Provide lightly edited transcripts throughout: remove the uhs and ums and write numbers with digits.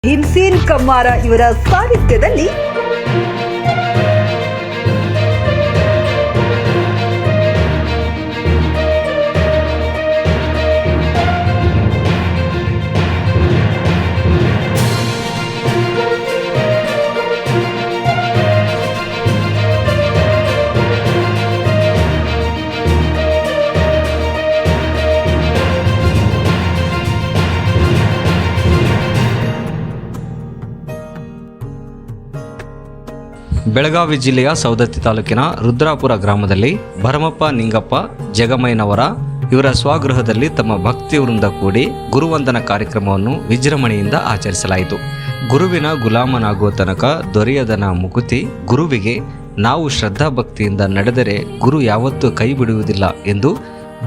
ಭೀಮ್ಸೇನ್ ಕಮ್ಮಾರ ಇವರ ಸಾಹಿತ್ಯದಲ್ಲಿ ಬೆಳಗಾವಿ ಜಿಲ್ಲೆಯ ಸವದತ್ತಿ ತಾಲೂಕಿನ ರುದ್ರಾಪುರ ಗ್ರಾಮದಲ್ಲಿ ಭರಮಪ್ಪ ನಿಂಗಪ್ಪ ಜಗಮಯ್ಯನವರ ಇವರ ಸ್ವಗೃಹದಲ್ಲಿ ತಮ್ಮ ಭಕ್ತಿ ವೃಂದ ಕೂಡಿ ಗುರುವಂದನ ಕಾರ್ಯಕ್ರಮವನ್ನು ವಿಜೃಂಭಣೆಯಿಂದ ಆಚರಿಸಲಾಯಿತು. ಗುರುವಿನ ಗುಲಾಮನಾಗುವ ತನಕ ದೊರೆಯದನ ಮುಕುತಿ ಗುರುವಿಗೆ ನಾವು ಶ್ರದ್ಧಾಭಕ್ತಿಯಿಂದ ನಡೆದರೆ ಗುರು ಯಾವತ್ತೂ ಕೈ ಬಿಡುವುದಿಲ್ಲ ಎಂದು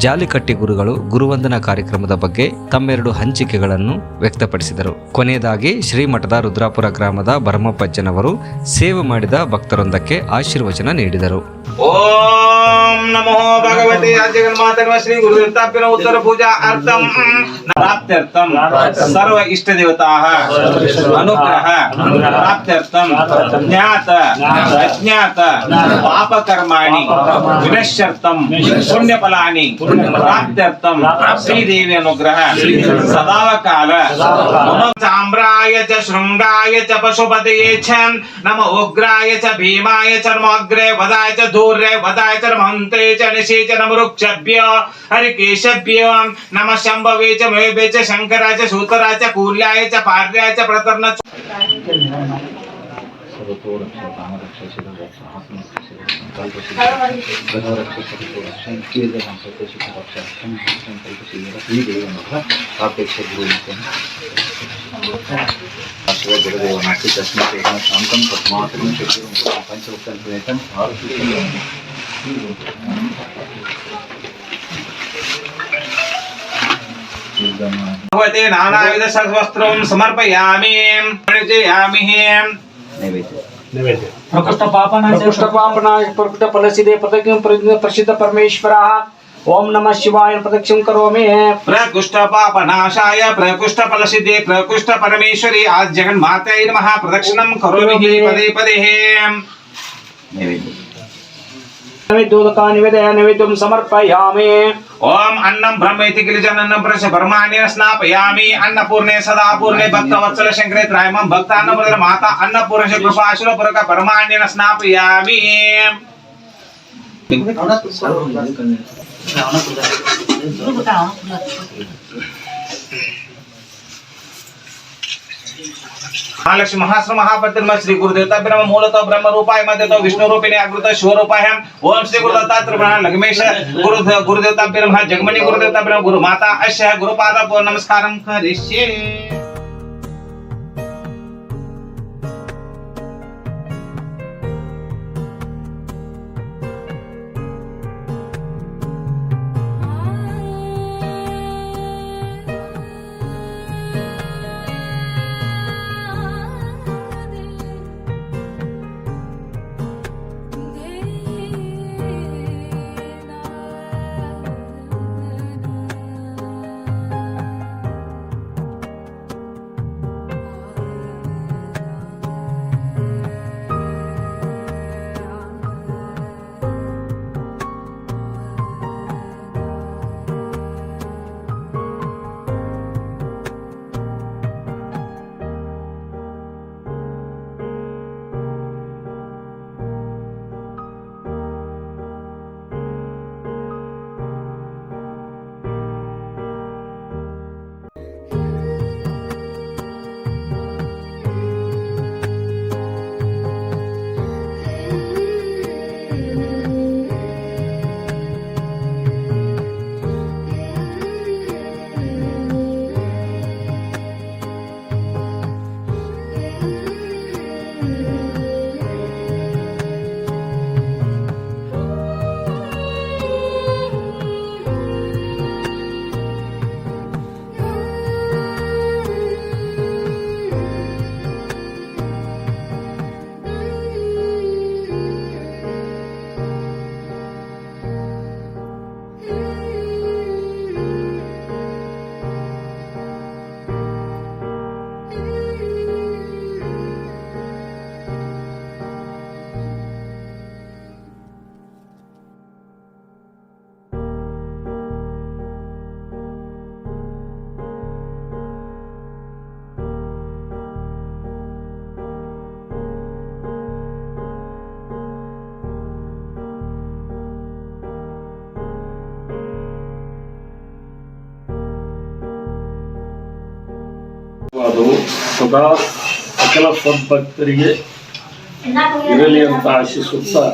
ಜಾಲಿಕಟ್ಟಿ ಗುರುಗಳು ಗುರುವಂದನಾ ಕಾರ್ಯಕ್ರಮದ ಬಗ್ಗೆ ತಮ್ಮೆರಡು ಹಂಚಿಕೆಗಳನ್ನು ವ್ಯಕ್ತಪಡಿಸಿದರು. ಕೊನೆಯದಾಗಿ ಶ್ರೀಮಠದ ರುದ್ರಾಪುರ ಗ್ರಾಮದ ಭರಮಪ್ಪಜ್ಜನವರು ಸೇವೆ ಮಾಡಿದ ಭಕ್ತರೊಂದಕ್ಕೆ ಆಶೀರ್ವಚನ ನೀಡಿದರು. ಓಂ ನಮೋ ಭಗವತೆ ಜಗನ್ಮಾತರ್ವ ಶ್ರೀ ಗುರುದೇವತಾಭ್ಯೋ ಉತ್ತರ ಪೂಜಾ ಅರ್ಥಂ ಪ್ರಾಪ್ತ್ಯರ್ಥಂ ಸರ್ವ ಇಷ್ಟ ದೇವತಾಃ ಅನುಗ್ರಹ ಪ್ರಾಪ್ತ್ಯರ್ಥಂ ಜ್ಞಾತ ಅಜ್ಞಾತ ಪಾಪಕರ್ಮಾಣಿ ವಿನಶ್ಯರ್ಥಂ ಪುಣ್ಯಫಲಾನಿ ಪ್ರಾಪ್ತ್ಯರ್ಥಂ ಶ್ರೀದೇವಿ ಅನುಗ್ರಹ ಸದಾಕಾಲ ನಮ ಸಾಮ್ರಾಯ ಚ ಶೃಂಗಾಯ ಚ ಪಶುಪತಯೇ ಚ ನಮ ಉಗ್ರಾಯ ಚ ಭೀಮಾಯ ಚ ನಮೋಗ್ರೇ ವದಾಯ ಚ ಧೂರ್ರೆ ವದಾಯ ಚ ಮಂತ್ರೇ ಚ ನಿಶೇ ಚ ನಮ ವೃಕ್ಷಭ್ಯ ಹರಿಕೇಶಭ್ಯ ನಮ ಶಂಭವೇ ಚ ಮಹೇಭೇ ಚ ಶಂಕರಾಯ ಚ ಸೂತರಾಯ ಚ ಕೂಲ್ಯಾಯ ಚ ಪಾರ್ಯಾಯ ಚ ಪ್ರತರ್ನ भगवते नानाविध शस्त्रं समर्पयामि परिचयामि प्रकृष्टपापनाय प्रकृष्ट फलसिदे प्रसिद्ध परमेश्वरः ओम नमः शिवाय प्रदक्षिणं करोमि. प्रकृष्ट पापनाशाय प्रकृष्ट फलसिद्धे प्रकृष्ट परमेश्वरी आज जगन्मातायै नमः प्रदक्षिणं करोमि पदे पदे. नैवेद्योदका नैवेद्यं समर्पयामि. ओम अन्नं ब्रह्मेति किलजनन्नं प्रश ब्रह्माण्य स्नापयामि. अन्नपूर्णे सदा पूर्णे भक्तवत्सल शंकरे त्रायमं भक्तान्नप्रद माता अन्नपूर्णे कृपाशुर परक ब्रह्माण्यन स्नापयामि. महालक्ष्मी महाश्रम महापतिर्म श्री गुरुदेवता ब्रह्म मूलतो ब्रह्म रूपाय मध्यतो विष्णु रूपिणे अग्रतो शिवरूपाय ओम श्री गुरुदत्तात्र ब्रह्म लग्मेश गुरुदेवता ब्रह्म जगमणि गुरुदेवता ब्रह्म गुरु माता अश्य गुरुपाद नमस्कारं करिष्ये. ಸದಾ ಸಕಲ ಸದ್ಭಕ್ತರಿಗೆ ಇರಲಿ ಅಂತ ಆಶಿಸುತ್ತಾ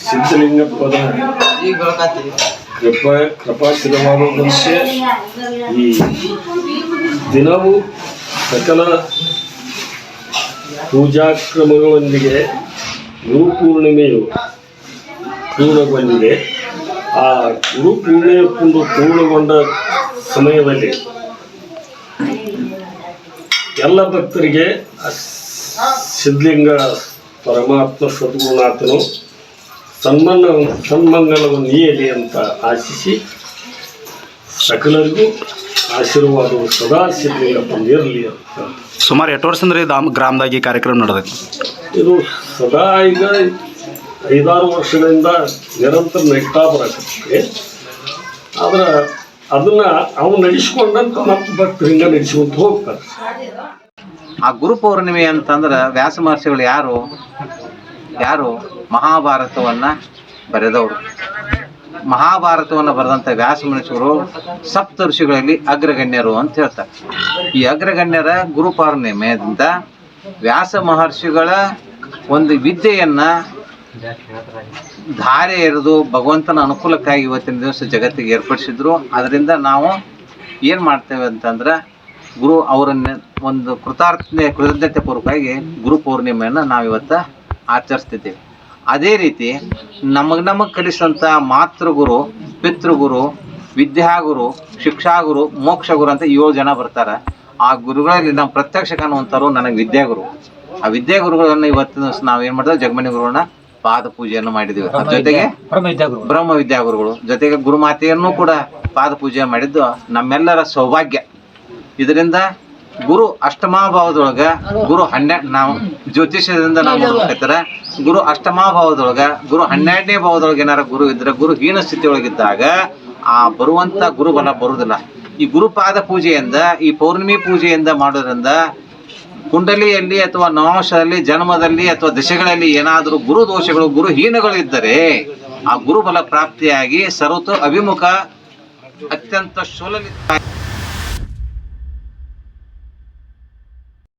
ಸಿದ್ಧಲಿಂಗಪ್ಪನ ಕೃಪಾಶೀಲವಾದಂತೆ ಈ ದಿನವೂ ಸಕಲ ಪೂಜಾಕ್ರಮಗಳೊಂದಿಗೆ ಗುರುಪೂರ್ಣಿಮೆಯು ಪೂರ್ಣಗೊಂಡಿದೆ. ಆ ಗುರುಪೂರ್ಣಿಮೆ ಪೂರ್ಣಗೊಂಡ ಸಮಯದಲ್ಲಿ ಎಲ್ಲ ಭಕ್ತರಿಗೆ ಸಿದ್ಧಲಿಂಗ ಪರಮಾತ್ಮ ಸದ್ಗುರುನಾಥನು ಸನ್ಮಂಗಲವನ್ನು ನೀಯಲಿ ಅಂತ ಆಶಿಸಿ ಸಕಲರಿಗೂ ಆಶೀರ್ವಾದವು ಸದಾ ಸಿದ್ಧಲಿಂಗಪ್ಪನಿರಲಿ ಅಂತ. ಸುಮಾರು 8 ವರ್ಷ ಅಂದ್ರೆ ಗ್ರಾಮದಾಗಿ ಕಾರ್ಯಕ್ರಮ ನಡೆದೈತಿ. ಇದು ಸದಾ ಈಗ 5-6 ವರ್ಷಗಳಿಂದ ನಿರಂತರ ನಡೀತಾ ಬರಕತ್ತೆ. ಆದ್ರೆ ಅದನ್ನ ಅವು ನಡೆಸ್ಕೊಂಡಂತ ಮತ್ತು ಭಕ್ತರು ಹಿಂಗ ನಡೆಸ್ಕೊಂತ ಹೋಗ್ತಾರೆ. ಆ ಗುರು ಪೌರ್ಣಿಮೆ ಅಂತಂದ್ರೆ ವ್ಯಾಸ ಮಹರ್ಷಿಗಳು ಯಾರು ಮಹಾಭಾರತವನ್ನ ಬರೆದವರು. ಮಹಾಭಾರತವನ್ನು ಬರೆದಂಥ ವ್ಯಾಸ ಮಹರ್ಷಿಗಳು ಸಪ್ತ ಋಷಿಗಳಲ್ಲಿ ಅಗ್ರಗಣ್ಯರು ಅಂತ ಹೇಳ್ತಾರೆ. ಈ ಅಗ್ರಗಣ್ಯರ ಗುರು ಪೌರ್ಣಿಮೆಯಿಂದ ವ್ಯಾಸ ಮಹರ್ಷಿಗಳ ಒಂದು ವಿದ್ಯೆಯನ್ನ ಧಾರೆ ಎರೆದು ಭಗವಂತನ ಅನುಕೂಲಕ್ಕಾಗಿ ಇವತ್ತಿನ ದಿವಸ ಜಗತ್ತಿಗೆ ಏರ್ಪಡಿಸಿದ್ರು. ಅದರಿಂದ ನಾವು ಏನು ಮಾಡ್ತೇವೆ ಅಂತಂದ್ರೆ ಗುರು ಅವರನ್ನ ಒಂದು ಕೃತಜ್ಞತೆ ಪೂರ್ವಕವಾಗಿ ಗುರು ಪೌರ್ಣಿಮೆಯನ್ನು ನಾವಿವತ್ತು ಆಚರಿಸ್ತಿದ್ದೇವೆ. ಅದೇ ರೀತಿ ನಮಗೆ ಕಲಿಸಿದಂಥ ಮಾತೃಗುರು, ಪಿತೃಗುರು, ವಿದ್ಯಾಗುರು, ಶಿಕ್ಷಾಗುರು, ಮೋಕ್ಷಗುರು ಅಂತ 7 ಜನ ಬರ್ತಾರೆ. ಆ ಗುರುಗಳಲ್ಲಿ ನಾವು ಪ್ರತ್ಯಕ್ಷ ಕಾಣುವಂಥವ್ರು ನನಗೆ ವಿದ್ಯಾಗುರು. ಆ ವಿದ್ಯಾಗುರುಗಳನ್ನು ಇವತ್ತಿನ ದಿವಸ ನಾವು ಏನು ಮಾಡಿದ್ವಿ, ಜಗಮಣಿ ಗುರುಗಳನ್ನ ಪಾದ ಪೂಜೆಯನ್ನು ಮಾಡಿದ್ದೀವಿ. ಜೊತೆಗೆ ಬ್ರಹ್ಮ ವಿದ್ಯಾಗುರುಗಳು ಜೊತೆಗೆ ಗುರುಮಾತೆಯನ್ನು ಕೂಡ ಪಾದ ಪೂಜೆ ಮಾಡಿದ್ದು ನಮ್ಮೆಲ್ಲರ ಸೌಭಾಗ್ಯ. ಇದರಿಂದ ಗುರು ಅಷ್ಟಮಾಭಾವದೊಳಗ ಗುರು 12 ನಾವು ಜ್ಯೋತಿಷ್ಯದಿಂದ ನಾವು ನೋಡ್ಬೇಕಾದ್ರೆ ಗುರು ಅಷ್ಟಮಾಭಾವದೊಳಗ ಗುರು 12ನೇ ಭಾವದೊಳಗೆ ಏನಾರ ಗುರು ಇದ್ರೆ ಗುರು ಹೀನ ಸ್ಥಿತಿಯೊಳಗಿದ್ದಾಗ ಆ ಬರುವಂತ ಗುರುಬಲ ಬರುವುದಿಲ್ಲ. ಈ ಗುರುಪಾದ ಪೂಜೆಯಿಂದ, ಈ ಪೌರ್ಣಿಮೆ ಪೂಜೆಯಿಂದ ಮಾಡೋದ್ರಿಂದ ಕುಂಡಲಿಯಲ್ಲಿ ಅಥವಾ ನವಾಂಶದಲ್ಲಿ, ಜನ್ಮದಲ್ಲಿ ಅಥವಾ ದಶೆಗಳಲ್ಲಿ ಏನಾದರೂ ಗುರು ದೋಷಗಳು, ಗುರು ಹೀನಗಳು ಇದ್ದರೆ ಆ ಗುರುಬಲ ಪ್ರಾಪ್ತಿಯಾಗಿ ಸರ್ವತೋ ಅಭಿಮುಖ ಅತ್ಯಂತ ಶೋಲಲಿ